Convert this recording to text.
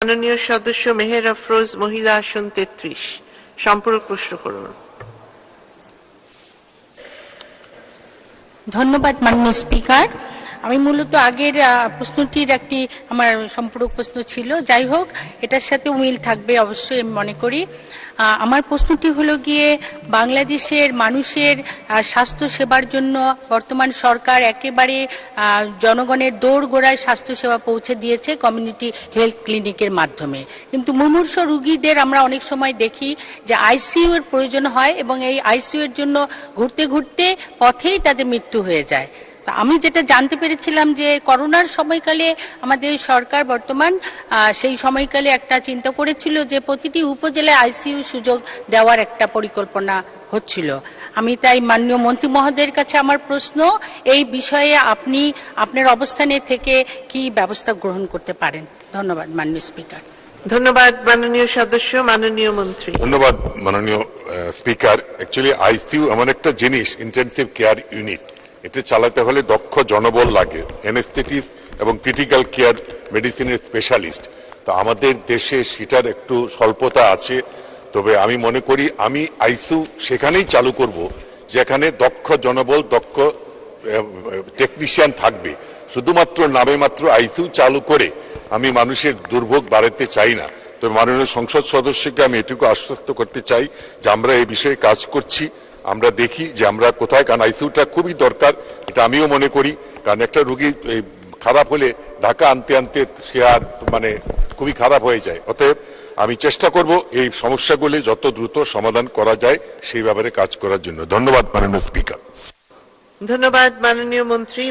মাননীয় সদস্য মেহের আফরোজ, মহিলা আসন 33। সম্পূরক প্রশ্ন করুন। ধন্যবাদ মাননীয় স্পিকার। আমি মূলত আগের প্রশ্নটির একটি আমার সম্পূরক প্রশ্ন ছিল, যাই হোক এটার সাথেও মিল থাকবে অবশ্যই আমি মনে করি। আমার প্রশ্নটি হলো গিয়ে, বাংলাদেশের মানুষের স্বাস্থ্য সেবার জন্য বর্তমান সরকার একেবারে জনগণের দোরগোড়ায় স্বাস্থ্য সেবা পৌঁছে দিয়েছে কমিউনিটি হেলথ ক্লিনিকের মাধ্যমে, কিন্তু মুমূর্ষ রোগীদের আমরা অনেক সময় দেখি যে আইসিইউ এর প্রয়োজন হয় এবং এই আইসিইউ এর জন্য ঘুরতে ঘুরতে পথেই তাদের মৃত্যু হয়ে যায়। আমি যেটা জানতে পেরেছিলাম যে করোনার সময়কালে আমাদের সরকার বর্তমান সেই সময়কালে একটা চিন্তা করেছিল যে প্রতিটি উপজেলায় আইসিইউ সুযোগ দেওয়ার একটা পরিকল্পনা হচ্ছিল। আমি তাই মাননীয় মন্ত্রী মহোদয়ের কাছে আমার প্রশ্ন, এই বিষয়ে আপনি আপনার অবস্থানে থেকে কি ব্যবস্থা গ্রহণ করতে পারেন? ধন্যবাদ মাননীয় স্পিকার। ধন্যবাদ মাননীয় সদস্য। মাননীয় মন্ত্রী। ধন্যবাদ মাননীয় স্পিকার। অ্যাকচুয়ালি আইসিইউ এমন একটা জিনিস, ইন্টেনসিভ কেয়ার ইউনিট, এটা চালাতে হলে দক্ষ জনবল লাগে, অ্যানেস্থেটিস্ট এবং ক্রিটিক্যাল কেয়ার মেডিসিনের স্পেশালিস্ট। তো আমাদের দেশে সেটার একটু স্বল্পতা আছে। তবে আমি মনে করি আমি আইসিইউ সেখানেই চালু করব যেখানে দক্ষ জনবল, দক্ষ টেকনিশিয়ান থাকবে। শুধুমাত্র নামে মাত্র আইসিইউ চালু করে আমি মানুষের দুর্ভোগ বাড়াতে চাই না। তবে মাননীয় সংসদ সদস্যকে আমি এটুকু আশ্বস্ত করতে চাই যে আমরা এই বিষয়ে কাজ করছি। আমরা দেখি যে আমরা কোথায়, কারণ আইসিইউটা খুবই দরকার, এটা আমিও মনে করি। কারণ একটা রোগী খারাপ হলে ঢাকা আনতে আনতে সে আর খুবই খারাপ হয়ে যায়। অতএব আমি চেষ্টা করব এই সমস্যাগুলি যত দ্রুত সমাধান করা যায় সেই ব্যাপারে কাজ করার জন্য। ধন্যবাদ মাননীয় স্পিকার। ধন্যবাদ মাননীয় মন্ত্রী।